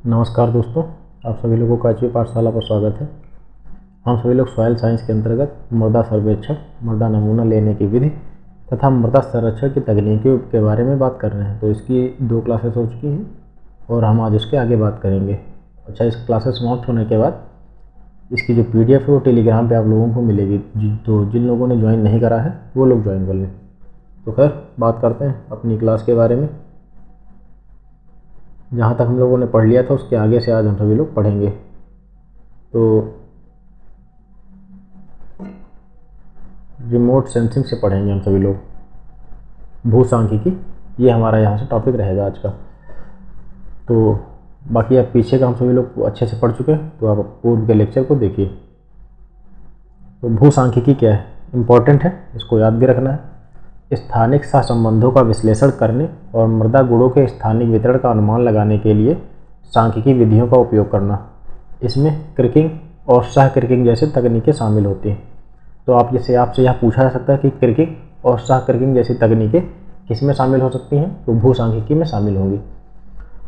नमस्कार दोस्तों, आप सभी लोगों का एचपी पाठशाला पर स्वागत है। हम सभी लोग सॉइल साइंस के अंतर्गत मृदा सर्वेक्षण, मृदा नमूना लेने की विधि तथा मृदा संरक्षण की तकनीकों के बारे में बात कर रहे हैं। तो इसकी 2 क्लासेस हो चुकी हैं और हम आज इसके आगे बात करेंगे। अच्छा, इस क्लासेस समाप्त होने के बाद इसकी जो PDF है वो टेलीग्राम पर आप लोगों को मिलेगी। तो जिन लोगों ने ज्वाइन नहीं करा है वो लोग ज्वाइन कर लें। तो खैर बात करते हैं अपनी क्लास के बारे में। जहाँ तक हम लोगों ने पढ़ लिया था उसके आगे से आज हम सभी लोग पढ़ेंगे। तो रिमोट सेंसिंग से पढ़ेंगे हम सभी लोग। भूसांख्यिकी ये हमारा यहाँ से टॉपिक रहेगा आज का। तो बाकी आप पीछे का हम सभी लोग अच्छे से पढ़ चुके हैं, तो आप पूर्व के लेक्चर को देखिए। तो भूसांख्यिकी क्या है, इम्पोर्टेंट है, इसको याद भी रखना है। स्थानिक सहसंबंधों का विश्लेषण करने और मृदा गुणों के स्थानिक वितरण का अनुमान लगाने के लिए सांख्यिकी विधियों का उपयोग करना। इसमें क्रिकिंग और सह क्रिकिंग जैसे तकनीकें शामिल होती हैं। तो आपसे यह पूछा जा सकता है कि क्रिकिंग और सह क्रिकिंग जैसी तकनीकें किस में शामिल हो सकती हैं, तो भूसांख्यिकी में शामिल होंगी।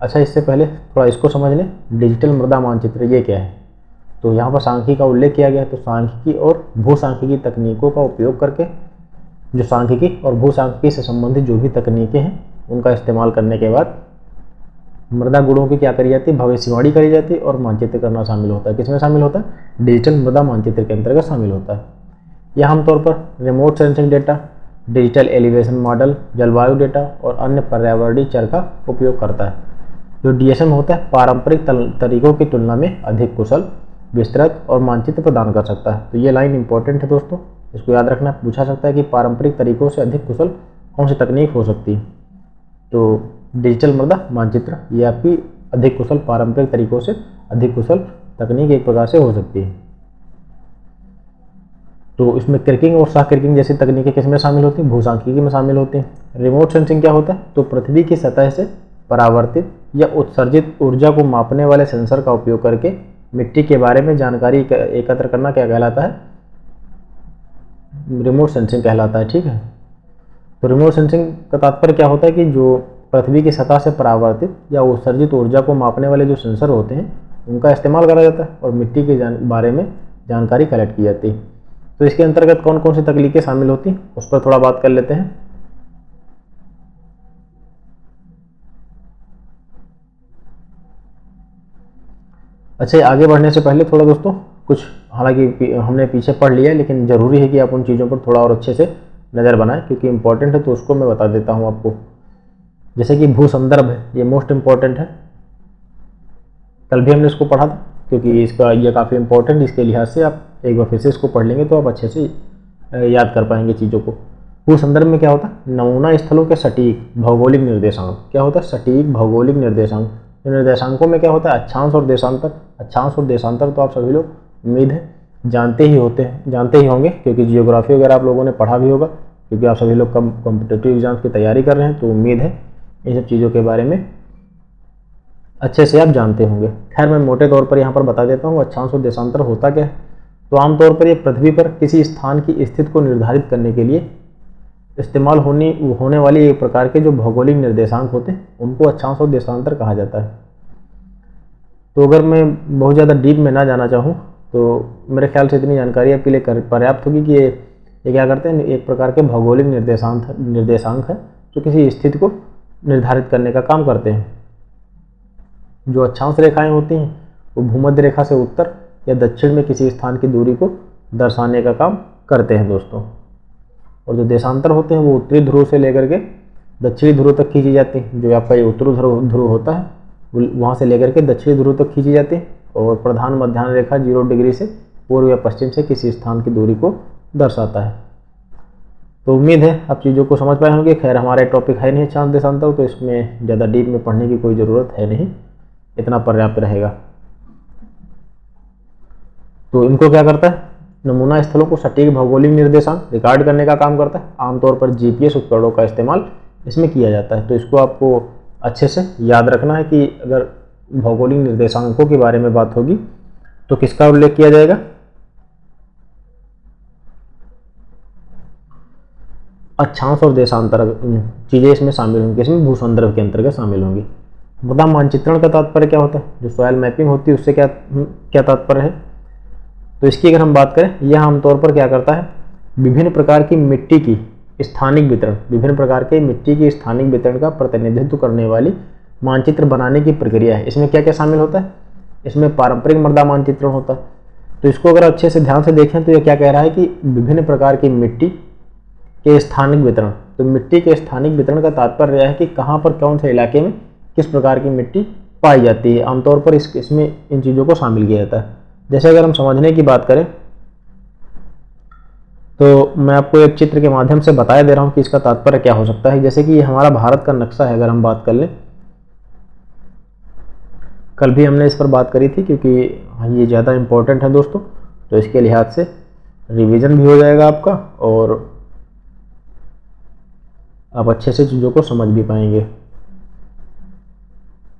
अच्छा, इससे पहले थोड़ा इसको समझ लें, डिजिटल मृदा मानचित्र ये क्या है। तो यहाँ पर सांख्यिकी का उल्लेख किया गया है। तो सांख्यिकी और भूसांख्यिकी तकनीकों का उपयोग करके जो सांख्यिकी और भूसांख्यिकी से संबंधित जो भी तकनीकें हैं उनका इस्तेमाल करने के बाद मृदा गुणों की क्या करी जाती है, भविष्यवाणी करी जाती है और मानचित्र करना शामिल होता है। किसमें शामिल होता है, डिजिटल मृदा मानचित्र के अंतर्गत शामिल होता है। यह आमतौर पर remote sensing data, digital elevation model, जलवायु डेटा और अन्य पर्यावरणीय चर का उपयोग करता है। जो DSM होता है पारंपरिक तरीकों की तुलना में अधिक कुशल, विस्तृत और मानचित्र प्रदान कर सकता है। तो ये लाइन इंपॉर्टेंट है दोस्तों, इसको याद रखना। पूछा सकता है कि पारंपरिक तरीकों से अधिक कुशल कौन सी तकनीक हो सकती है। तो डिजिटल मृदा मानचित्र ये आपकी अधिक कुशल, पारंपरिक तरीकों से अधिक कुशल तकनीक एक प्रकार से हो सकती है। तो इसमें क्रिकिंग और सह क्रिकिंग जैसी तकनीकें किसमें शामिल होती हैं, भूसांख्यिकी में शामिल होती हैं। रिमोट सेंसिंग क्या होता है, तो पृथ्वी की सतह से परावर्तित या उत्सर्जित ऊर्जा को मापने वाले सेंसर का उपयोग करके मिट्टी के बारे में जानकारी एकत्र करना क्या कहलाता है, रिमोट सेंसिंग कहलाता है। ठीक है, तो रिमोट सेंसिंग का तात्पर्य क्या होता है कि जो पृथ्वी की सतह से परावर्तित या उत्सर्जित ऊर्जा को मापने वाले जो सेंसर होते हैं उनका इस्तेमाल करा जाता है और मिट्टी के बारे में जानकारी कलेक्ट की जाती है। तो इसके अंतर्गत कौन कौन सी तकनीकें शामिल होती हैं उस पर थोड़ा बात कर लेते हैं। अच्छा, आगे बढ़ने से पहले थोड़ा दोस्तों कुछ, हालांकि हमने पीछे पढ़ लिया है लेकिन ज़रूरी है कि आप उन चीज़ों पर थोड़ा और अच्छे से नज़र बनाएं क्योंकि इंपॉर्टेंट है, तो उसको मैं बता देता हूं आपको। जैसे कि भू संदर्भ है, ये मोस्ट इम्पॉर्टेंट है। कल भी हमने इसको पढ़ा था क्योंकि ये काफ़ी इंपॉर्टेंट, इसके लिहाज से आप एक बार फिर से इसको पढ़ लेंगे तो आप अच्छे से याद कर पाएंगे चीज़ों को। भू संदर्भ में क्या होता है, नमूना स्थलों के सटीक भौगोलिक निर्देशांक। क्या होता है, सटीक भौगोलिक निर्देशांक। निर्देशांकों में क्या होता है, अक्षांश और देशांतर। अक्षांश और देशांतर तो आप सभी लोग उम्मीद है जानते ही होंगे क्योंकि जियोग्राफी वगैरह आप लोगों ने पढ़ा भी होगा, क्योंकि आप सभी लोग कॉम्पिटिटिव एग्जाम्स की तैयारी कर रहे हैं। तो उम्मीद है इन सब चीज़ों के बारे में अच्छे से आप जानते होंगे। खैर मैं मोटे तौर पर यहाँ पर बता देता हूँ अक्षांश और देशांतर होता क्या है। तो आमतौर पर ये पृथ्वी पर किसी स्थान की स्थिति को निर्धारित करने के लिए इस्तेमाल होने वाली एक प्रकार के जो भौगोलिक निर्देशांक होते हैं उनको अक्षांश और देशांतर कहा जाता है। तो अगर मैं बहुत ज़्यादा डीप में ना जाना चाहूँ तो मेरे ख्याल से इतनी जानकारी आपके लिए पर्याप्त होगी कि ये क्या करते हैं, एक प्रकार के भौगोलिक निर्देशांक है जो किसी स्थिति को निर्धारित करने का काम करते हैं। जो अक्षांश रेखाएं होती हैं वो भूमध्य रेखा से उत्तर या दक्षिण में किसी स्थान की दूरी को दर्शाने का काम करते हैं दोस्तों। और जो देशांतर होते हैं वो उत्तरी ध्रुव से लेकर के दक्षिणी ध्रुव तक खींची जाती है। जो आपका ये उत्तरी ध्रुव होता है वहाँ से लेकर के दक्षिणी ध्रुव तक खींची जाती है और प्रधान मध्याह्न रेखा 0 डिग्री से पूर्व या पश्चिम से किसी स्थान की दूरी को दर्शाता है। तो उम्मीद है आप चीज़ों को समझ पाए होंगे। खैर हमारा टॉपिक है नहीं अक्षांश देशांतर, तो इसमें ज़्यादा डीप में पढ़ने की कोई ज़रूरत है नहीं, इतना पर्याप्त रहेगा। तो इनको क्या करता है, नमूना स्थलों को सटीक भौगोलिक निर्देशांक रिकॉर्ड करने का काम करता है। आमतौर पर GPS उपकरणों का इस्तेमाल इसमें किया जाता है। तो इसको आपको अच्छे से याद रखना है कि अगर भौगोलिक निर्देशांकों के बारे में बात होगी तो किसका उल्लेख किया जाएगा, अक्षांश और देशांतर चीज़ें इसमें शामिल होंगी, इसमें भू संदर्भ के अंतर्गत शामिल होंगी। मृदा मानचित्रण का तात्पर्य क्या होता है, जो सॉइल मैपिंग होती है उससे क्या क्या तात्पर्य है। तो इसकी अगर हम बात करें, यह आमतौर पर क्या करता है, विभिन्न प्रकार की मिट्टी की स्थानिक वितरण, विभिन्न प्रकार के मिट्टी की स्थानिक वितरण का प्रतिनिधित्व करने वाली मानचित्र बनाने की प्रक्रिया है। इसमें क्या क्या शामिल होता है, इसमें पारंपरिक मृदा मानचित्रण होता है। तो इसको अगर अच्छे से ध्यान से देखें तो ये क्या कह रहा है कि विभिन्न प्रकार की मिट्टी के स्थानिक वितरण। तो मिट्टी के स्थानिक वितरण का तात्पर्य है कि कहाँ पर कौन से इलाके में किस प्रकार की मिट्टी पाई जाती है। आमतौर पर इसमें इन चीज़ों को शामिल किया जाता है। जैसे अगर हम समझने की बात करें तो मैं आपको एक चित्र के माध्यम से बताया दे रहा हूँ कि इसका तात्पर्य क्या हो सकता है। जैसे कि ये हमारा भारत का नक्शा है, अगर हम बात कर लें, कल भी हमने इस पर बात करी थी क्योंकि ये ज़्यादा इम्पोर्टेंट है दोस्तों, तो इसके लिहाज से रिवीजन भी हो जाएगा आपका और आप अच्छे से चीज़ों को समझ भी पाएंगे।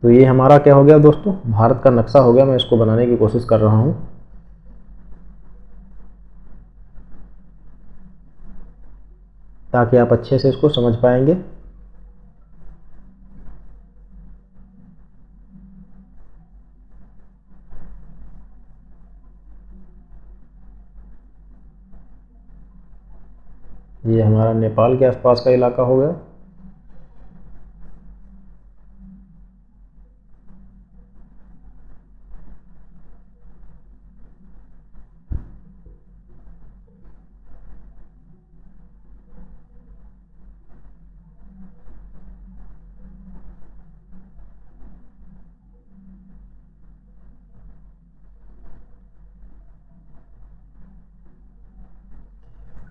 तो ये हमारा क्या हो गया दोस्तों, भारत का नक्शा हो गया। मैं इसको बनाने की कोशिश कर रहा हूँ ताकि आप अच्छे से इसको समझ पाएंगे। ये हमारा नेपाल के आसपास का इलाका हो गया।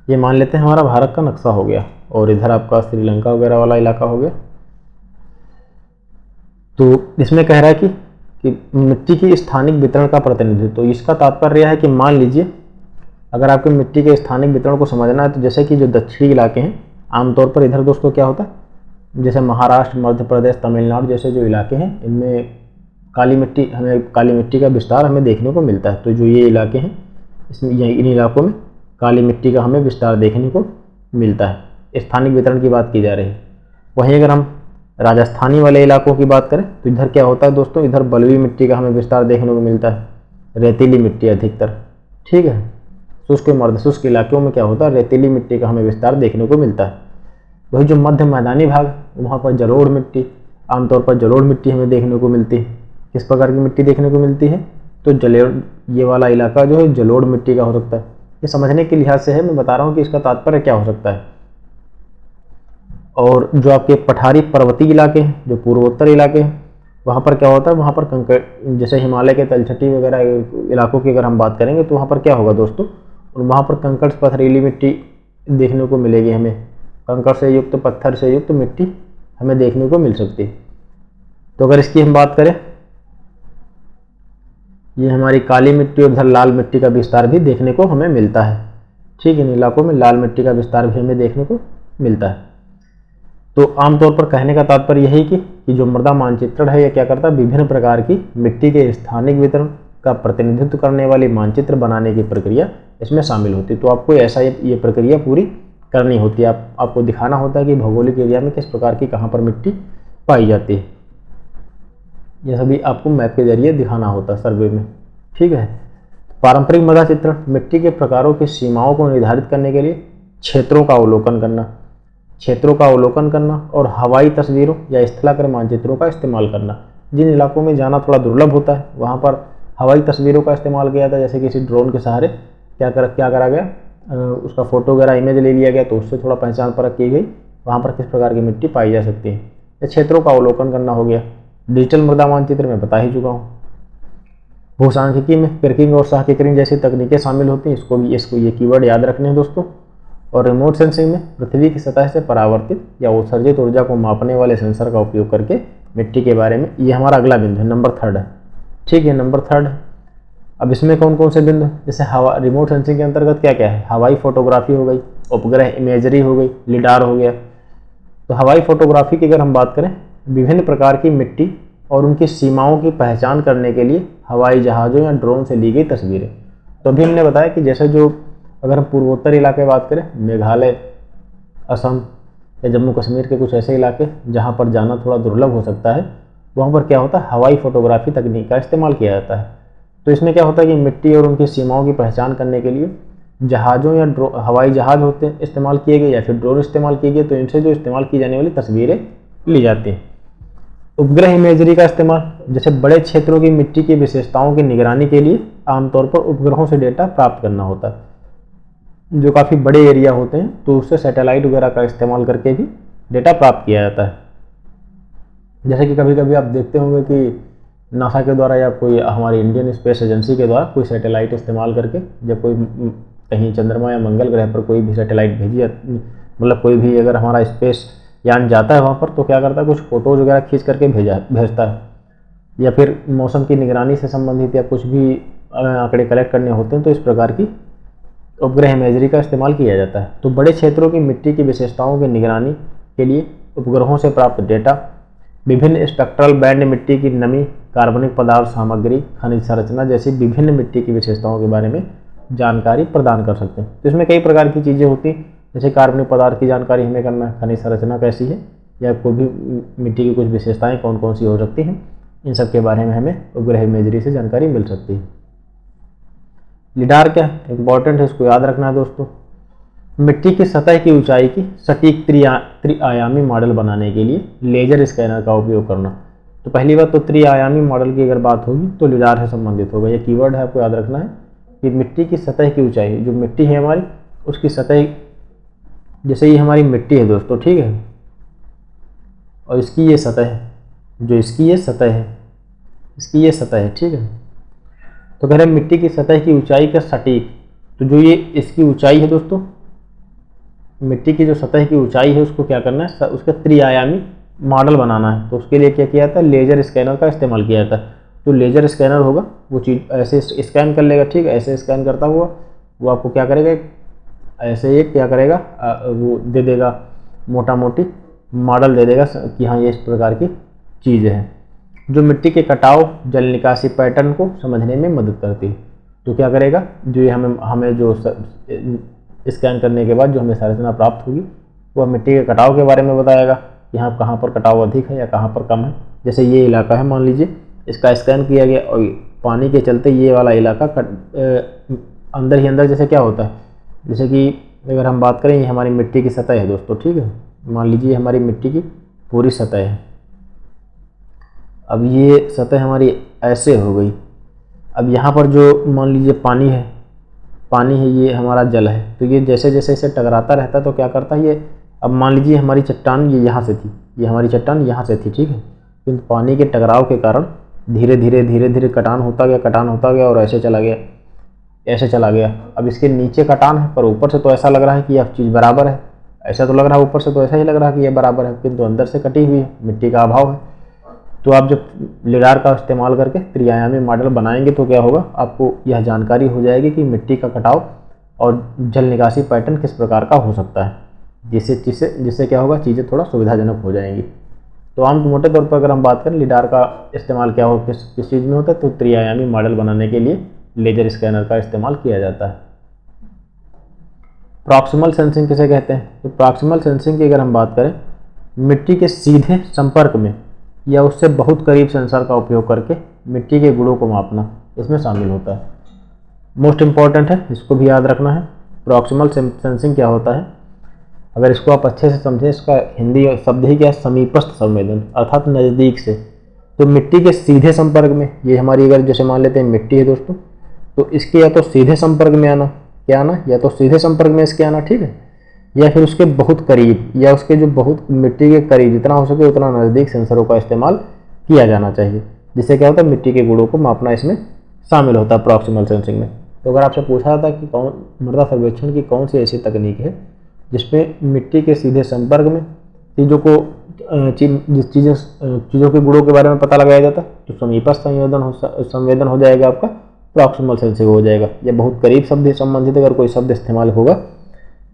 ये मान लेते हैं हमारा भारत का नक्शा हो गया और इधर आपका श्रीलंका वगैरह वाला इलाका हो गया। तो इसमें कह रहा है कि मिट्टी की स्थानिक वितरण का प्रतिनिधित्व। तो इसका तात्पर्य है कि मान लीजिए अगर आपको मिट्टी के स्थानिक वितरण को समझना है तो जैसे कि जो दक्षिणी इलाके हैं, आमतौर पर इधर दोस्तों क्या होता है, जैसे महाराष्ट्र, मध्य प्रदेश, तमिलनाडु जैसे जो इलाके हैं, इनमें काली मिट्टी का विस्तार हमें देखने को मिलता है। तो जो ये इलाके हैं, इसमें इन इलाकों में काली मिट्टी का हमें विस्तार देखने को मिलता है। स्थानिक वितरण की बात की जा रही है। वहीं अगर हम राजस्थानी वाले इलाकों की बात करें तो इधर क्या होता है दोस्तों, इधर बलुई मिट्टी का हमें विस्तार देखने को मिलता है, रेतीली मिट्टी अधिकतर, ठीक है। शुष्क मर्दशुष्क इलाकों में क्या होता है, रेतीली मिट्टी का हमें विस्तार देखने को मिलता है। वही जो मध्य मैदानी भाग, वहाँ पर जलोढ़ मिट्टी, आमतौर पर जलोढ़ मिट्टी हमें देखने को मिलती है। किस प्रकार की मिट्टी देखने को मिलती है, तो ये वाला इलाका जो है जलोढ़ मिट्टी का हो सकता है। ये समझने के लिहाज से है, मैं बता रहा हूँ कि इसका तात्पर्य क्या हो सकता है। और जो आपके पठारी पर्वतीय इलाके हैं, जो पूर्वोत्तर इलाके हैं, वहाँ पर क्या होता है, वहाँ पर कंकड़, जैसे हिमालय के तलछटी वगैरह इलाकों की अगर हम बात करेंगे तो वहाँ पर क्या होगा दोस्तों, वहाँ पर कंकड़ पथरीली मिट्टी देखने को मिलेगी हमें। कंकड़ से युक्त, पत्थर से युक्त मिट्टी हमें देखने को मिल सकती है। तो अगर इसकी हम बात करें, ये हमारी काली मिट्टी और इधर लाल मिट्टी का विस्तार भी देखने को हमें मिलता है, ठीक है। इन इलाकों में लाल मिट्टी का विस्तार भी हमें देखने को मिलता है। तो आमतौर पर कहने का तात्पर्य यही कि जो मृदा मानचित्रण है, यह क्या करता है, विभिन्न प्रकार की मिट्टी के स्थानिक वितरण का प्रतिनिधित्व करने वाली मानचित्र बनाने की प्रक्रिया इसमें शामिल होती है। तो आपको ऐसा ये प्रक्रिया पूरी करनी होती है। आपको दिखाना होता है कि भौगोलिक एरिया में किस प्रकार की कहाँ पर मिट्टी पाई जाती है। यह सभी आपको मैप के जरिए दिखाना होता है सर्वे में, ठीक है। पारंपरिक मृदा चित्रण, मिट्टी के प्रकारों की सीमाओं को निर्धारित करने के लिए क्षेत्रों का अवलोकन करना और हवाई तस्वीरों या स्थलाकृ मानचित्रों का इस्तेमाल करना। जिन इलाकों में जाना थोड़ा दुर्लभ होता है, वहाँ पर हवाई तस्वीरों का इस्तेमाल किया जाता है। जैसे किसी ड्रोन के सहारे क्या करा गया, उसका फोटो वगैरह इमेज ले लिया गया, तो उससे थोड़ा पहचान परख की गई वहाँ पर किस प्रकार की मिट्टी पाई जा सकती है। या क्षेत्रों का अवलोकन करना हो गया। डिजिटल मृदा मानचित्र में बता ही चुका हूँ। भूसांख्यिकी में पेर्किंग और सांख्यिकीकरण जैसी तकनीकें शामिल होती हैं, इसको ये कीवर्ड याद रखने हैं दोस्तों। और रिमोट सेंसिंग में पृथ्वी की सतह से परावर्तित या उत्सर्जित ऊर्जा को मापने वाले सेंसर का उपयोग करके मिट्टी के बारे में, ये हमारा अगला बिंदु है, नंबर 3 है, ठीक है, नंबर 3 है। अब इसमें कौन कौन से बिंदु, जैसे रिमोट सेंसिंग के अंतर्गत क्या क्या है, हवाई फोटोग्राफी हो गई, उपग्रह इमेजरी हो गई, लिडार हो गया। तो हवाई फोटोग्राफी की अगर हम बात करें, विभिन्न प्रकार की मिट्टी और उनकी सीमाओं की पहचान करने के लिए हवाई जहाज़ों या ड्रोन से ली गई तस्वीरें। तो अभी हमने बताया कि जैसे जो अगर हम पूर्वोत्तर इलाके बात करें, मेघालय, असम या जम्मू कश्मीर के कुछ ऐसे इलाके जहाँ पर जाना थोड़ा दुर्लभ हो सकता है, वहाँ पर क्या होता है, हवाई फोटोग्राफी तकनीक का इस्तेमाल किया जाता है। तो इसमें क्या होता है कि मिट्टी और उनकी सीमाओं की पहचान करने के लिए जहाज़ों या हवाई जहाज़ होते हैं इस्तेमाल किए गए या फिर ड्रोन इस्तेमाल किए गए, तो इनसे जो इस्तेमाल की जाने वाली तस्वीरें ली जाती हैं। उपग्रह इमेजरी का इस्तेमाल, जैसे बड़े क्षेत्रों की मिट्टी की विशेषताओं की निगरानी के लिए आमतौर पर उपग्रहों से डेटा प्राप्त करना होता है। जो काफ़ी बड़े एरिया होते हैं तो उससे सैटेलाइट वगैरह का इस्तेमाल करके भी डेटा प्राप्त किया जाता है। जैसे कि कभी कभी आप देखते होंगे कि नासा के द्वारा या कोई हमारी इंडियन स्पेस एजेंसी के द्वारा कोई सैटेलाइट इस्तेमाल करके जब कोई कहीं चंद्रमा या मंगल ग्रह पर कोई भी सैटेलाइट भेजी, मतलब कोई भी अगर हमारा स्पेस यान जाता है वहाँ पर, तो क्या करता है, कुछ फ़ोटोज़ वगैरह खींच करके भेजता है। या फिर मौसम की निगरानी से संबंधित या कुछ भी आंकड़े कलेक्ट करने होते हैं तो इस प्रकार की उपग्रह इमेजरी का इस्तेमाल किया जाता है। तो बड़े क्षेत्रों की मिट्टी की विशेषताओं की निगरानी के लिए उपग्रहों से प्राप्त डेटा विभिन्न स्पेक्ट्रल बैंड, मिट्टी की नमी, कार्बनिक पदार्थ सामग्री, खनिज संरचना जैसी विभिन्न मिट्टी की विशेषताओं के बारे में जानकारी प्रदान कर सकते हैं। तो इसमें कई प्रकार की चीज़ें होती हैं, जैसे कार्बनिक पदार्थ की जानकारी हमें करना है, खनिज संरचना कैसी है, या कोई भी मिट्टी की कुछ विशेषताएं कौन कौन सी हो सकती हैं, इन सब के बारे में हमें उपग्रह इमेजरी से जानकारी मिल सकती है। लिडार क्या है, इंपॉर्टेंट है, इसको याद रखना है दोस्तों। मिट्टी की सतह की ऊंचाई की सटीक त्रिआयामी मॉडल बनाने के लिए लेजर स्कैनर का उपयोग करना। तो पहली बात तो त्रिआयामी मॉडल की अगर बात होगी तो लिडार से संबंधित होगा। ये कीवर्ड है, आपको याद रखना है कि मिट्टी की सतह की ऊंचाई, जो मिट्टी है हमारी उसकी सतह, जैसे ये हमारी मिट्टी है दोस्तों, ठीक है, और इसकी ये सतह है, जो इसकी ये सतह है, इसकी ये सतह है, ठीक है। तो कह रहे हैं मिट्टी की सतह की ऊंचाई का सटीक, तो जो ये इसकी ऊंचाई है दोस्तों, मिट्टी की जो सतह की ऊंचाई है उसको क्या करना है, उसका त्रिआयामी मॉडल बनाना है। तो उसके लिए क्या किया जाता है, लेजर स्कैनर का इस्तेमाल किया जाता है। जो लेजर स्कैनर होगा वो चीज़ ऐसे स्कैन कर लेगा, ठीक है, ऐसे स्कैन करता हुआ वो आपको क्या करेगा, ऐसे एक क्या करेगा, वो दे देगा, मोटा मोटी मॉडल दे देगा कि हाँ ये इस प्रकार की चीज़ है, जो मिट्टी के कटाव, जल निकासी पैटर्न को समझने में मदद करती है। तो क्या करेगा, जो ये हमें जो स्कैन करने के बाद जो हमें संरचना प्राप्त होगी वह मिट्टी के कटाव के बारे में बताएगा, यहाँ कहाँ पर कटाव अधिक है या कहाँ पर कम है। जैसे ये इलाका है, मान लीजिए इसका स्कैन किया गया और पानी के चलते ये वाला इलाका अंदर ही अंदर, जैसे क्या होता है, जैसे कि अगर हम बात करें, ये हमारी मिट्टी की सतह है दोस्तों, ठीक है, मान लीजिए हमारी मिट्टी की पूरी सतह है। अब ये सतह हमारी ऐसे हो गई। अब यहाँ पर जो मान लीजिए पानी है, ये हमारा जल है, तो ये जैसे जैसे इसे टकराता रहता है तो क्या करता है ये, अब मान लीजिए हमारी चट्टान ये यहाँ से थी, ये हमारी चट्टान यहाँ से थी, ठीक है, किंतु पानी के टकराव के कारण धीरे धीरे कटान होता गया और ऐसे चला गया। अब इसके नीचे कटान है, पर ऊपर से तो ऐसा लग रहा है कि यह चीज़ बराबर है, ऐसा तो लग रहा है, ऊपर से तो ऐसा ही लग रहा है कि यह बराबर है, किंतु अंदर से कटी हुई है, मिट्टी का अभाव है। तो आप जब लिडार का इस्तेमाल करके त्रिआयामी मॉडल बनाएंगे तो क्या होगा, आपको यह जानकारी हो जाएगी कि मिट्टी का कटाव और जल निकासी पैटर्न किस प्रकार का हो सकता है, जिससे क्या होगा, चीज़ें थोड़ा सुविधाजनक हो जाएंगी। तो आम मोटे तौर पर अगर हम बात करें लिडार का इस्तेमाल क्या हो, किस चीज़ में होता है, तो त्रिआयामी मॉडल बनाने के लिए लेजर स्कैनर का इस्तेमाल किया जाता है। प्रॉक्सिमल सेंसिंग किसे कहते हैं, तो प्रॉक्सिमल सेंसिंग की अगर हम बात करें, मिट्टी के सीधे संपर्क में या उससे बहुत करीब सेंसर का उपयोग करके मिट्टी के गुणों को मापना इसमें शामिल होता है। मोस्ट इम्पॉर्टेंट है, इसको भी याद रखना है। प्रॉक्सिमल सेंसिंग क्या होता है, अगर इसको आप अच्छे से समझें, इसका हिंदी शब्द ही क्या है, समीपस्थ संवेदन, अर्थात नज़दीक से। तो मिट्टी के सीधे संपर्क में, ये हमारी अगर जैसे मान लेते हैं मिट्टी है दोस्तों, तो इसके या तो सीधे संपर्क में आना, क्या आना, या तो सीधे संपर्क में इसके आना, ठीक है, या फिर उसके बहुत करीब, या उसके जो बहुत मिट्टी के करीब जितना हो सके उतना नज़दीक सेंसरों का इस्तेमाल किया जाना चाहिए, जिससे क्या होता है, मिट्टी के गुणों को मापना इसमें शामिल होता है प्रॉक्सिमल सेंसिंग में। तो अगर आपसे पूछा जाता कि मृदा सर्वेक्षण की कौन सी ऐसी तकनीक है जिसमें मिट्टी के सीधे संपर्क में चीज़ों के गुणों के बारे में पता लगाया जाता है, तो समीपस्थ संवेदन हो जाएगा आपका, प्रॉक्सिमल सेंसिंग हो जाएगा। या बहुत करीब शब्द से संबंधित अगर कोई शब्द इस्तेमाल होगा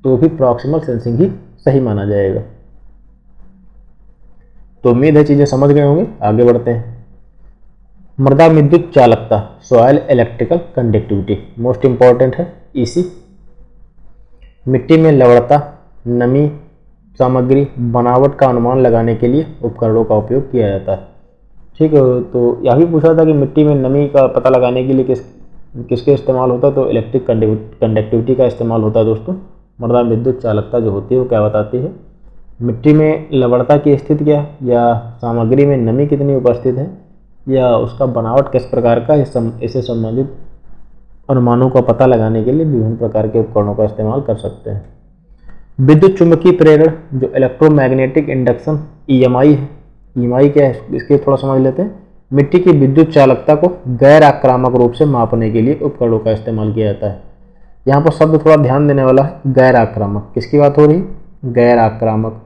तो भी प्रॉक्सिमल सेंसिंग ही सही माना जाएगा। तो उम्मीद है चीज़ें समझ गए होंगे, आगे बढ़ते हैं। मृदा विद्युत चालकता, soil electrical conductivity, most important है ईसी। मिट्टी में लवणता, नमी, सामग्री, बनावट का अनुमान लगाने के लिए उपकरणों का उपयोग किया जाता है। ठीक है। तो यह भी पूछा था कि मिट्टी में नमी का पता लगाने के लिए किसके इस्तेमाल होता है, तो इलेक्ट्रिक कंडक्टिविटी का इस्तेमाल होता है दोस्तों। मृदा विद्युत चालकता जो होती है वो क्या बताती है, मिट्टी में लवणता की स्थिति क्या है, या सामग्री में नमी कितनी उपस्थित है, या उसका बनावट किस प्रकार का, इससे संबंधित अनुमानों का पता लगाने के लिए विभिन्न प्रकार के उपकरणों का इस्तेमाल कर सकते हैं। विद्युत चुंबकीय प्रेरण जो इलेक्ट्रोमैग्नेटिक इंडक्शन ईएमआई है, ईएमआई क्या है इसके थोड़ा समझ लेते हैं। मिट्टी की विद्युत चालकता को गैर आक्रामक रूप से मापने के लिए उपकरणों का इस्तेमाल किया जाता है। यहाँ पर शब्द थोड़ा ध्यान देने वाला है, गैर आक्रामक, किसकी बात हो रही है, गैर आक्रामक।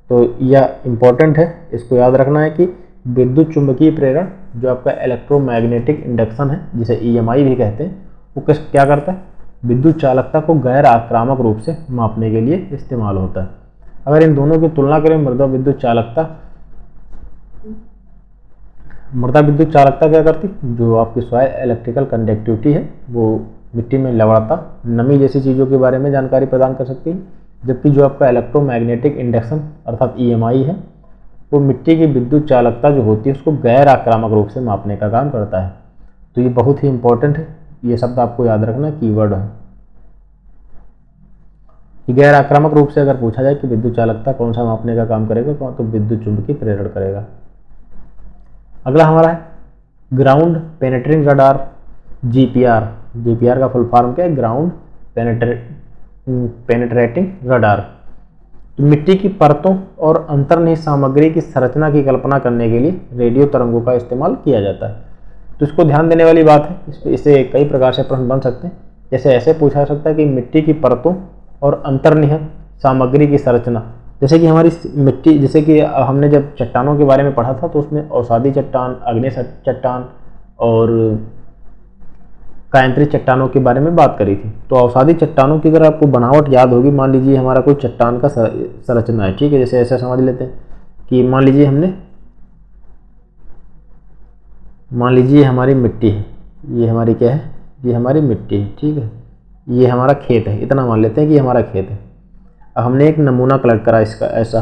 तो यह इंपॉर्टेंट है, इसको याद रखना है कि विद्युत चुंबकीय प्रेरण जो आपका इलेक्ट्रोमैग्नेटिक इंडक्शन है, जिसे ईएमआई भी कहते हैं, वो क्या करता है, विद्युत चालकता को गैर आक्रामक रूप से मापने के लिए इस्तेमाल होता है। अगर इन दोनों की तुलना करें, मृदा विद्युत चालकता क्या करती, जो आपकी सॉइल इलेक्ट्रिकल कंडक्टिविटी है वो मिट्टी में लवणता, नमी जैसी चीज़ों के बारे में जानकारी प्रदान कर सकती है, जबकि जो आपका इलेक्ट्रोमैग्नेटिक इंडक्शन अर्थात ईएमआई है वो मिट्टी की विद्युत चालकता जो होती है उसको गैर आक्रामक रूप से मापने का काम करता है। तो ये बहुत ही इंपॉर्टेंट है, ये शब्द आपको याद रखना कीवर्ड है कि गैर आक्रामक रूप से अगर पूछा जाए कि विद्युत चालकता कौन सा मापने का काम करेगा, तो विद्युत चुंबकीय प्रेरण करेगा। अगला हमारा है ग्राउंड पेनेट्रिंग रडार, जीपीआर। जीपीआर का फुल फॉर्म क्या है, ग्राउंड पेनेट्रेटिंग रडार। तो मिट्टी की परतों और अंतर्निहित सामग्री की संरचना की कल्पना करने के लिए रेडियो तरंगों का इस्तेमाल किया जाता है। तो इसको ध्यान देने वाली बात है, इससे कई प्रकार से प्रश्न बन सकते हैं। जैसे ऐसे पूछा जा सकता है कि मिट्टी की परतों और अंतर्निहित सामग्री की संरचना, जैसे कि हमारी मिट्टी, जैसे कि हमने जब चट्टानों के बारे में पढ़ा था तो उसमें अवसादी चट्टान, आग्नेय चट्टान और कायांतरित चट्टानों के बारे में बात करी थी। तो अवसादी चट्टानों की अगर आपको बनावट याद होगी, मान लीजिए हमारा कोई चट्टान का संरचना है, ठीक है, जैसे ऐसा समझ लेते हैं कि मान लीजिए हमारी मिट्टी है, ये हमारी क्या है, ये हमारी मिट्टी है, ठीक है, ये हमारा खेत है, इतना मान लेते हैं कि हमारा खेत है। अब हमने एक नमूना कलेक्ट करा इसका ऐसा,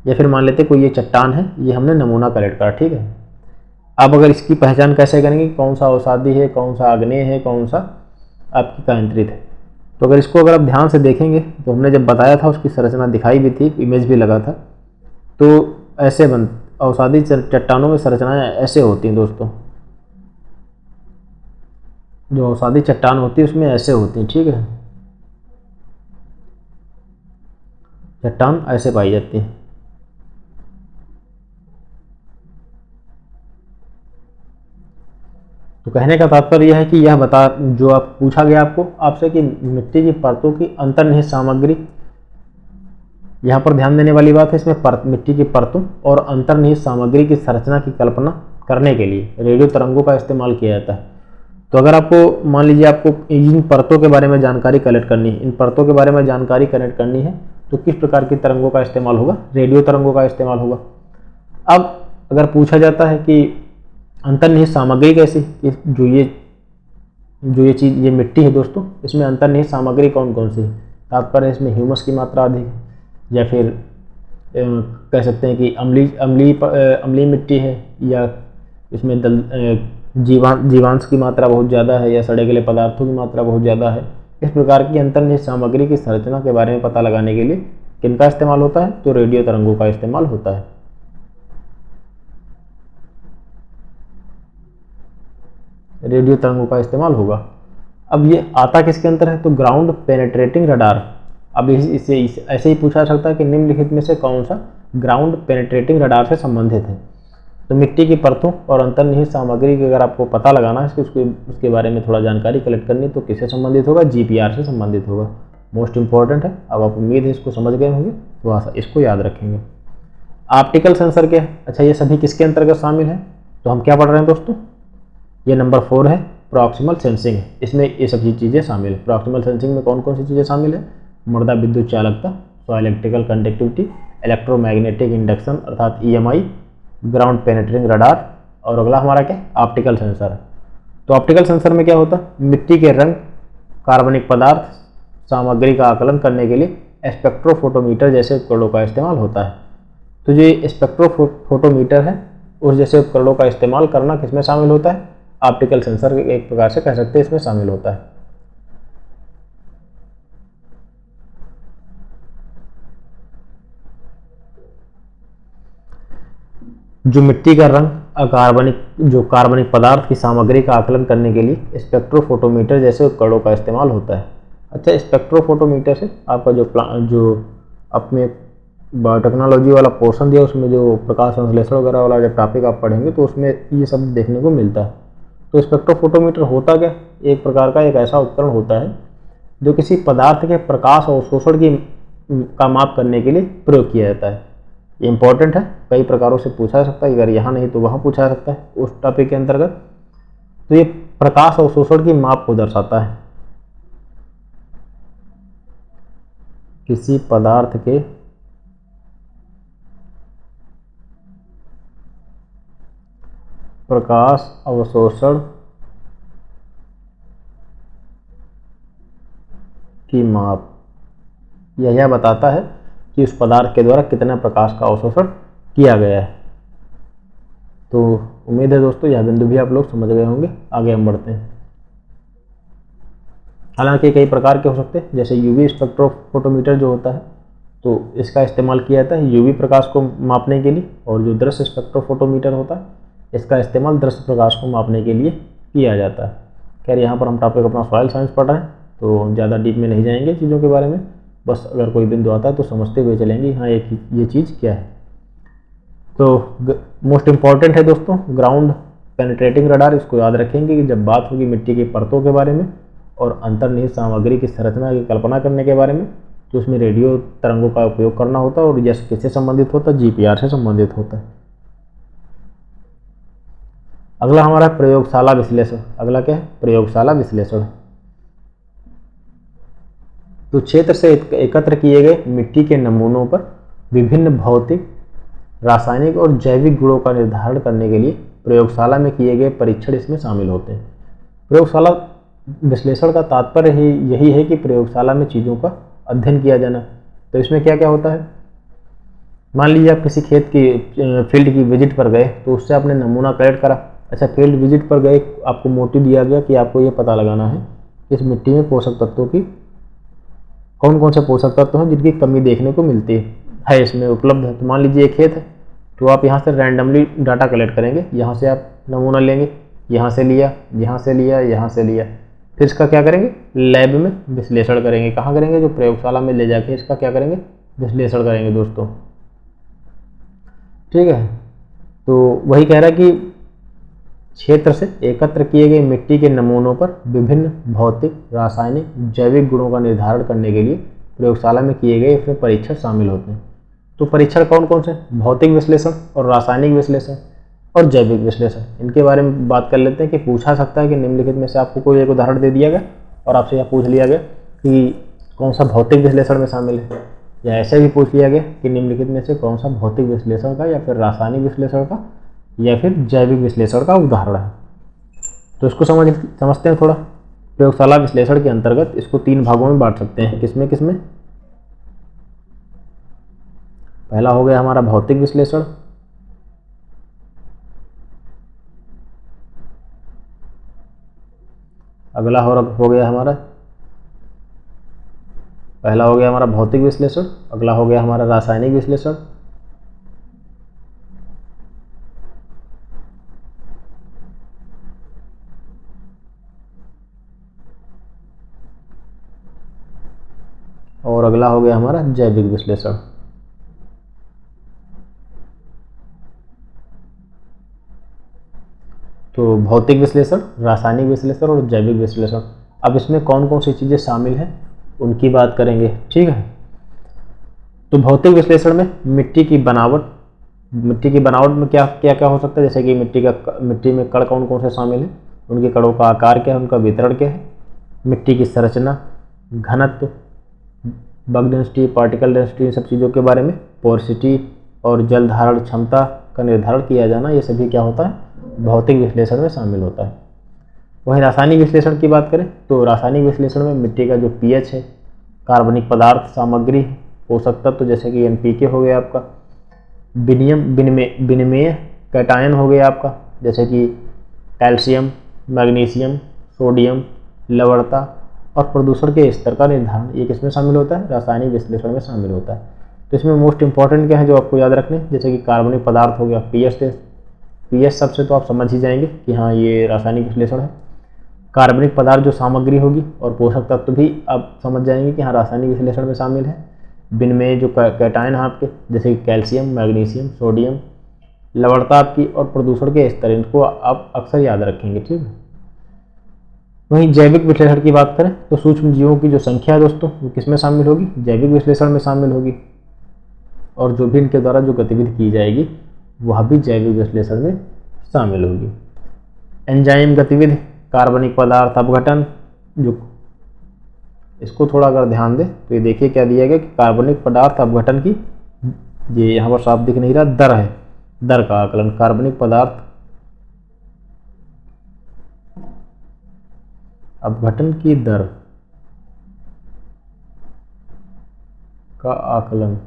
या फिर मान लेते हैं कोई ये चट्टान है, ये हमने नमूना कलेक्ट करा, ठीक है। अब अगर इसकी पहचान कैसे करेंगे, कौन सा अवसादी है, कौन सा आग्नेय है, कौन सा आपकी कायांतरित है। तो अगर आप ध्यान से देखेंगे तो हमने जब बताया था उसकी संरचना दिखाई भी थी, इमेज भी लगा था। तो ऐसे अवसादी चट्टानों में संरचनाएं ऐसे होती हैं दोस्तों, जो अवसादी चट्टान होती है उसमें ऐसे होती हैं, ठीक है, चट्टान ऐसे पाई जाती है। तो कहने का तात्पर्य यह है कि जो आप पूछा गया आपसे कि मिट्टी की परतों की अंतर्निहित सामग्री, यहाँ पर ध्यान देने वाली बात है, इसमें मिट्टी की परतों और अंतर्निहित सामग्री की संरचना की कल्पना करने के लिए रेडियो तरंगों का इस्तेमाल किया जाता है। तो अगर आपको मान लीजिए आपको इन परतों के बारे में जानकारी कलेक्ट करनी है, इन परतों के बारे में जानकारी कलेक्ट करनी है, तो किस प्रकार की तरंगों का इस्तेमाल होगा, रेडियो तरंगों का इस्तेमाल होगा। अब अगर पूछा जाता है कि अंतर्निहित सामग्री कैसी, जो ये मिट्टी है दोस्तों, इसमें अंतर्निहित सामग्री कौन कौन सी है, तात्पर्य इसमें ह्यूमस की मात्रा अधिक है, या फिर कह सकते हैं कि अम्लीय मिट्टी है, या इसमें जीवांश की मात्रा बहुत ज़्यादा है, या सड़े गले पदार्थों की मात्रा बहुत ज़्यादा है। इस प्रकार की अंतर्निहित सामग्री की संरचना के बारे में पता लगाने के लिए किनका इस्तेमाल होता है, तो रेडियो तरंगों का इस्तेमाल होता है। रेडियो तरंगों का इस्तेमाल होगा। अब ये आता किसके अंदर है, तो ग्राउंड पेनेट्रेटिंग रडार। अब इसे ऐसे ही पूछा जा सकता है कि निम्नलिखित में से कौन सा ग्राउंड पेनेट्रेटिंग रडार से संबंधित है। तो मिट्टी की परतों और अंतर्निहित सामग्री की अगर आपको पता लगाना है, उसके बारे में थोड़ा जानकारी कलेक्ट करनी, तो किससे संबंधित होगा, जीपीआर से संबंधित होगा। मोस्ट इंपॉर्टेंट है। अब आप उम्मीद है इसको समझ गए होंगे, तो इसको याद रखेंगे। ऑप्टिकल सेंसर क्या है, अच्छा ये सभी किसके अंतर्गत शामिल है, तो हम क्या पढ़ रहे हैं दोस्तों, ये नंबर 4 है, प्रॉक्सिमल सेंसिंग है। इसमें ये सभी चीज़ें शामिल है। प्रॉक्सिमल सेंसिंग में कौन कौन सी चीज़ें शामिल है, मृदा विद्युत चालकता, soil electrical conductivity, electromagnetic induction अर्थात ईएमआई, ग्राउंड पेनेट्रिंग रडार, और अगला हमारा क्या, ऑप्टिकल सेंसर है। तो ऑप्टिकल सेंसर में क्या होता है, मिट्टी के रंग, कार्बनिक पदार्थ, सामग्री का आकलन करने के लिए स्पेक्ट्रोफोटोमीटर जैसे उपकरणों का इस्तेमाल होता है। तो जो स्पेक्ट्रोफोटोमीटर है उस जैसे उपकरणों का इस्तेमाल करना किसमें शामिल होता है? ऑप्टिकल सेंसर एक प्रकार से कह सकते हैं इसमें शामिल होता है। जो मिट्टी का रंग कार्बनिक पदार्थ की सामग्री का आकलन करने के लिए स्पेक्ट्रोफोटोमीटर जैसे उपकरणों का इस्तेमाल होता है। अच्छा, स्पेक्ट्रोफोटोमीटर से आपका जो अपने बायोटेक्नोलॉजी वाला पोर्शन दिया उसमें जो प्रकाश संश्लेषण वगैरह वाला जब टॉपिक आप पढ़ेंगे तो उसमें ये सब देखने को मिलता है। तो स्पेक्ट्रोफोटोमीटर होता क्या? एक प्रकार का एक ऐसा उपकरण होता है जो किसी पदार्थ के प्रकाश अवशोषण का माप करने के लिए प्रयोग किया जाता है। ये इंपॉर्टेंट है, कई प्रकारों से पूछा जा सकता है, अगर यहाँ नहीं तो वहाँ पूछा जा सकता है उस टॉपिक के अंतर्गत। तो ये प्रकाश अवशोषण की माप को दर्शाता है। किसी पदार्थ के प्रकाश अवशोषण की माप यह बताता है कि उस पदार्थ के द्वारा कितना प्रकाश का अवशोषण किया गया है। तो उम्मीद है दोस्तों यह बिंदु भी आप लोग समझ गए होंगे। आगे हम बढ़ते हैं। हालांकि कई प्रकार के हो सकते हैं, जैसे यूवी स्पेक्ट्रोफोटोमीटर जो होता है तो इसका इस्तेमाल किया जाता है यूवी प्रकाश को मापने के लिए, और जो दृश्य स्पेक्ट्रोफोटोमीटर होता है इसका इस्तेमाल दृश्य प्रकाश को मापने के लिए किया जाता है। खैर यहाँ पर हम टॉपिक अपना सॉइल साइंस पढ़ रहे हैं तो ज़्यादा डीप में नहीं जाएंगे चीज़ों के बारे में, बस अगर कोई बिंदु आता है तो समझते हुए चलेंगे हाँ ये चीज़ क्या है। तो मोस्ट इम्पॉर्टेंट है दोस्तों ग्राउंड पेनिट्रेटिंग रडार, इसको याद रखेंगे कि जब बात होगी मिट्टी की परतों के बारे में और अंतर्निहित सामग्री की संरचना की कल्पना करने के बारे में, तो उसमें रेडियो तरंगों का उपयोग करना होता है और यह किससे संबंधित होता है? जीपीआर से संबंधित होता है। अगला हमारा प्रयोगशाला विश्लेषण। अगला क्या है? प्रयोगशाला विश्लेषण। तो क्षेत्र से एकत्र किए गए मिट्टी के नमूनों पर विभिन्न भौतिक, रासायनिक और जैविक गुणों का निर्धारण करने के लिए प्रयोगशाला में किए गए परीक्षण इसमें शामिल होते हैं। प्रयोगशाला विश्लेषण का तात्पर्य यही है कि प्रयोगशाला में चीज़ों का अध्ययन किया जाना। तो इसमें क्या क्या होता है? मान लीजिए आप किसी खेत की फील्ड की विजिट पर गए तो उससे आपने नमूना कलेक्ट करा। अच्छा, फील्ड विजिट पर गए, आपको मोटिव दिया गया कि आपको ये पता लगाना है कि इस मिट्टी में पोषक तत्वों की कौन कौन से पोषक तत्व हैं जिनकी कमी देखने को मिलती है इसमें उपलब्ध है। तो मान लीजिए एक खेत है तो आप यहाँ से रैंडमली डाटा कलेक्ट करेंगे, यहाँ से आप नमूना लेंगे, यहाँ से लिया, यहाँ से लिया, यहाँ से लिया, फिर इसका क्या करेंगे? लैब में विश्लेषण करेंगे। कहाँ करेंगे? जो प्रयोगशाला में ले जाके इसका क्या करेंगे? विश्लेषण करेंगे दोस्तों। ठीक है, तो वही कह रहा है कि क्षेत्र से एकत्र किए गए मिट्टी के नमूनों पर विभिन्न भौतिक, रासायनिक, जैविक गुणों का निर्धारण करने के लिए प्रयोगशाला में किए गए इसमें परीक्षण शामिल होते हैं। तो परीक्षण कौन कौन से? भौतिक विश्लेषण और रासायनिक विश्लेषण और जैविक विश्लेषण। इनके बारे में बात कर लेते हैं कि पूछा सकता है कि निम्नलिखित में से आपको कोई एक उदाहरण दे दिया गया और आपसे यह पूछ लिया गया कि कौन सा भौतिक विश्लेषण में शामिल है, या ऐसे भी पूछ लिया गया कि निम्नलिखित में से कौन सा भौतिक विश्लेषण का या फिर रासायनिक विश्लेषण का या फिर जैविक विश्लेषण का उदाहरण है। तो इसको समझते हैं थोड़ा। प्रयोगशाला विश्लेषण के अंतर्गत इसको 3 भागों में बांट सकते हैं। किसमें किसमें? पहला हो गया हमारा भौतिक विश्लेषण, अगला हो गया हमारा पहला हो गया हमारा भौतिक विश्लेषण, अगला हो गया हमारा रासायनिक विश्लेषण, और अगला हो गया हमारा जैविक विश्लेषण। तो भौतिक विश्लेषण, रासायनिक विश्लेषण और जैविक विश्लेषण। अब इसमें कौन कौन सी चीज़ें शामिल हैं उनकी बात करेंगे। ठीक है, तो भौतिक विश्लेषण में मिट्टी की बनावट में क्या क्या हो सकता है, जैसे कि मिट्टी में कण कौन कौन से शामिल हैं, उनके कणों का आकार क्या है, उनका वितरण क्या है, मिट्टी की संरचना, घनत्व, बग डेंसिटी, पार्टिकल डेंसिटी, इन सब चीज़ों के बारे में, पोरोसिटी और जल धारण क्षमता का निर्धारण किया जाना, ये सभी क्या होता है? भौतिक विश्लेषण में शामिल होता है। वहीं रासायनिक विश्लेषण की बात करें तो रासायनिक विश्लेषण में मिट्टी का जो पीएच है, कार्बनिक पदार्थ, सामग्री, पोषक तत्व जैसे कि एनपीके हो गया आपका, विनिमेय कैटायन हो गया आपका, जैसे कि कैल्शियम, मैग्नीशियम, सोडियम, लवणता और प्रदूषण के स्तर का निर्धारण, ये किसमें शामिल होता है? रासायनिक विश्लेषण में शामिल होता है। तो इसमें मोस्ट इंपॉर्टेंट क्या है जो आपको याद रखने, जैसे कि कार्बनिक पदार्थ हो गया, पीएच टेस्ट। पीएच सबसे तो आप समझ ही जाएंगे कि हाँ ये रासायनिक विश्लेषण है। कार्बनिक पदार्थ जो सामग्री होगी और पोषक तत्व भी आप समझ जाएंगे कि हाँ रासायनिक विश्लेषण में शामिल है। बिनमें जो कैटायन है आपके, जैसे कि कैल्शियम, मैग्नीशियम, सोडियम, लवणता आपकी और प्रदूषण के स्तर, इनको आप अक्सर याद रखेंगे, ठीक है। वहीं जैविक विश्लेषण की बात करें तो सूक्ष्म जीवों की जो संख्या है दोस्तों वो किसमें शामिल होगी? जैविक विश्लेषण में शामिल होगी। और जो भी इनके द्वारा जो गतिविधि की जाएगी वह भी जैविक विश्लेषण में शामिल होगी। एंजाइम गतिविधि, कार्बनिक पदार्थ अपघटन, जो इसको थोड़ा अगर ध्यान दें तो ये देखिए क्या दिया गया कि कार्बनिक पदार्थ अपघटन की, ये यहाँ पर साफ दिख नहीं रहा, दर है, दर का आकलन। कार्बनिक पदार्थ अपघटन की दर का आकलन।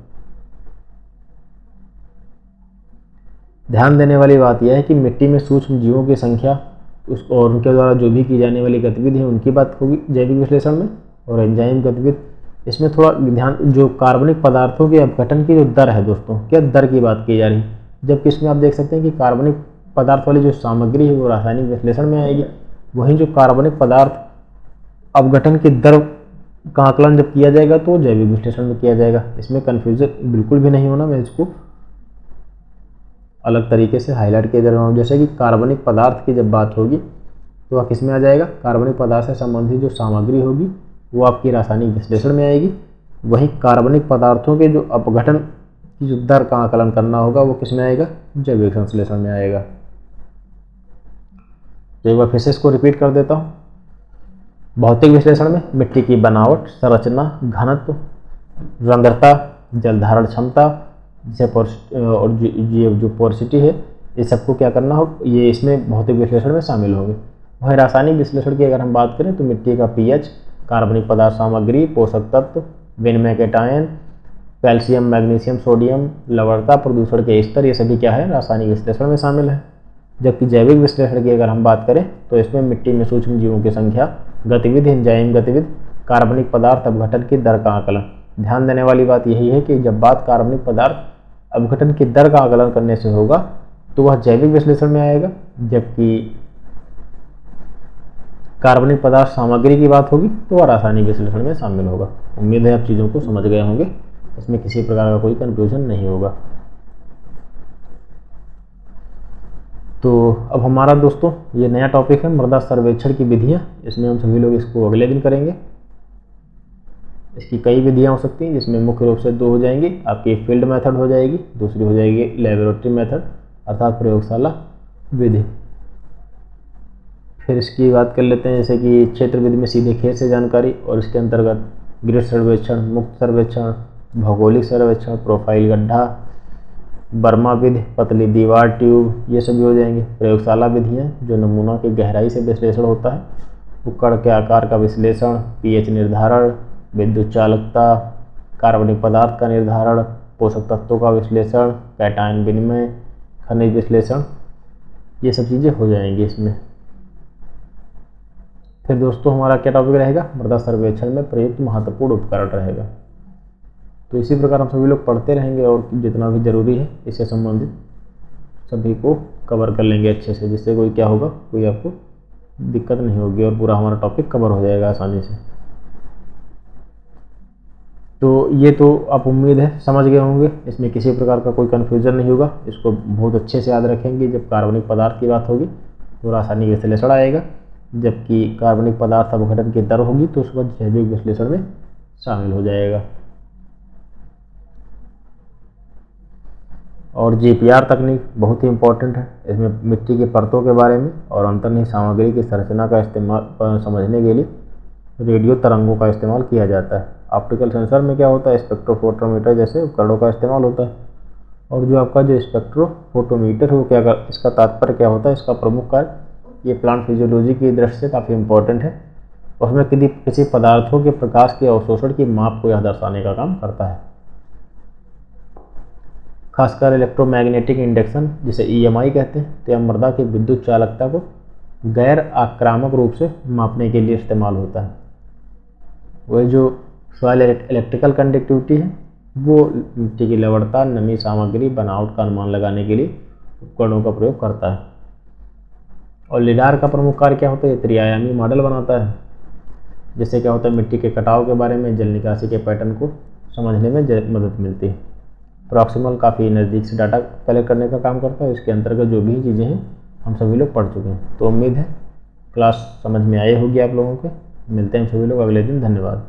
ध्यान देने वाली बात यह है कि मिट्टी में सूक्ष्म जीवों की संख्या उसको और उनके द्वारा जो भी की जाने वाली गतिविधि है उनकी बात होगी जैविक विश्लेषण में। और एंजाइम गतिविधि, इसमें थोड़ा ध्यान, जो कार्बनिक पदार्थों के अपघटन की जो दर है दोस्तों, क्या दर की बात की जा रही है, जबकि इसमें आप देख सकते हैं कि कार्बनिक पदार्थ वाली जो सामग्री है वो रासायनिक विश्लेषण में आएगी। वहीं जो कार्बनिक पदार्थ अपघटन की दर का आकलन जब किया जाएगा तो जैविक विश्लेषण में किया जाएगा। इसमें कन्फ्यूजन बिल्कुल भी नहीं होना, मैं इसको अलग तरीके से हाईलाइट किया जा रहा हूँ। जैसे कि कार्बनिक पदार्थ की जब बात होगी तो वह किस में आ जाएगा? कार्बनिक पदार्थ से संबंधित जो सामग्री होगी वो आपकी रासायनिक विश्लेषण में आएगी। वहीं कार्बनिक पदार्थों के जो अपघटन की जो दर का आकलन करना होगा वो किस में आएगा? जैविक संश्लेषण में आएगा। तो एक बार फिर से इसको रिपीट कर देता हूँ। भौतिक विश्लेषण में मिट्टी की बनावट, संरचना, घनत्व, रंध्रता, जल धारण क्षमता, और ये जो पोरोसिटी है, ये सबको क्या करना हो, ये इसमें भौतिक विश्लेषण में शामिल होंगे। वहीं रासायनिक विश्लेषण की अगर हम बात करें तो मिट्टी का पीएच, कार्बनिक पदार्थ सामग्री, पोषक तत्व, विनिमय कैटायन, कैल्शियम, मैग्नीशियम, सोडियम, लवणता, प्रदूषण के स्तर, ये सभी क्या है? रासायनिक विश्लेषण में शामिल है। जबकि जैविक विश्लेषण की अगर हम बात करें तो इसमें मिट्टी में सूक्ष्म जीवों की संख्या, गतिविधि, एंजाइम गतिविधि, कार्बनिक पदार्थ अपघटन की दर का आकलन। ध्यान देने वाली बात यही है कि जब बात कार्बनिक पदार्थ अपघटन की दर का आकलन करने से होगा तो वह जैविक विश्लेषण में आएगा, जबकि कार्बनिक पदार्थ सामग्री की बात होगी तो वह रासायनिक विश्लेषण में शामिल होगा। उम्मीद है आप चीज़ों को समझ गए होंगे, इसमें किसी प्रकार का कोई कंफ्यूजन नहीं होगा। तो अब हमारा दोस्तों ये नया टॉपिक है मृदा सर्वेक्षण की विधियाँ। इसमें हम सभी लोग इसको अगले दिन करेंगे। इसकी कई विधियाँ हो सकती हैं, जिसमें मुख्य रूप से दो हो जाएंगी। आपकी फील्ड मेथड हो जाएगी, दूसरी हो जाएगी लेबोरेटरी मेथड अर्थात प्रयोगशाला विधि। फिर इसकी बात कर लेते हैं, जैसे कि क्षेत्र विधि में सीधे खेत से जानकारी, और इसके अंतर्गत ग्रिड सर्वेक्षण, मुक्त सर्वेक्षण, भौगोलिक सर्वेक्षण, प्रोफाइल गड्ढा, बर्मा विधि, पतली दीवार ट्यूब, ये सभी हो जाएंगे। प्रयोगशाला विधियाँ जो नमूना की गहराई से विश्लेषण होता है, उपकरण के आकार का विश्लेषण, पीएच निर्धारण, विद्युत चालकता, कार्बनिक पदार्थ का निर्धारण, पोषक तत्वों का विश्लेषण, कैटायन विनिमय, खनिज विश्लेषण, ये सब चीज़ें हो जाएंगी इसमें। फिर दोस्तों हमारा क्या टॉपिक रहेगा? मृदा सर्वेक्षण में प्रयुक्त महत्वपूर्ण उपकरण रहेगा। तो इसी प्रकार हम सभी लोग पढ़ते रहेंगे और जितना भी ज़रूरी है इससे संबंधित सभी को कवर कर लेंगे अच्छे से, जिससे कोई क्या होगा, कोई आपको दिक्कत नहीं होगी और पूरा हमारा टॉपिक कवर हो जाएगा आसानी से। तो ये तो आप उम्मीद है समझ गए होंगे, इसमें किसी प्रकार का कोई कन्फ्यूजन नहीं होगा। इसको बहुत अच्छे से याद रखेंगे। जब कार्बनिक पदार्थ की बात होगी तो रासायनिक विश्लेषण आएगा, जबकि कार्बनिक पदार्थ अपघटन की दर होगी तो उसके बाद जैविक विश्लेषण में शामिल हो जाएगा। और जीपीआर तकनीक बहुत ही इम्पोर्टेंट है। इसमें मिट्टी की परतों के बारे में और अंतर्निहित सामग्री की संरचना का इस्तेमाल समझने के लिए रेडियो तरंगों का इस्तेमाल किया जाता है। ऑप्टिकल सेंसर में क्या होता है? स्पेक्ट्रोफोटोमीटर जैसे उपकरणों का इस्तेमाल होता है। और जो आपका जो स्पेक्ट्रोफोटोमीटर है वो क्या कर, इसका तात्पर्य क्या होता है? इसका प्रमुख कार्य ये प्लांट फिजियोलॉजी की दृष्टि से काफ़ी इम्पोर्टेंट है। उसमें किसी पदार्थों के प्रकाश के अवशोषण की माप को यह दर्शाने का काम करता है। खासकर इलेक्ट्रोमैग्नेटिक इंडक्शन जिसे EMI कहते हैं, तो यह मृदा की विद्युत चालकता को गैर आक्रामक रूप से मापने के लिए इस्तेमाल होता है। वह जो सॉइल इलेक्ट्रिकल कंडक्टिविटी है वो मिट्टी की लवणता, नमी, सामग्री, बनावट का अनुमान लगाने के लिए उपकरणों का प्रयोग करता है। और लिडार का प्रमुख कार्य क्या होता है? ये त्रिआयामी मॉडल बनाता है, जिससे क्या होता है मिट्टी के कटाव के बारे में, जल निकासी के पैटर्न को समझने में मदद मिलती है। प्रॉक्सिमल काफ़ी नज़दीक से डाटा कलेक्ट करने का काम करता है। इसके अंतर्गत जो भी चीज़ें हैं हम सभी लोग पढ़ चुके हैं। तो उम्मीद है क्लास समझ में आई होगी आप लोगों के। मिलते हैं सभी लोग अगले दिन। धन्यवाद।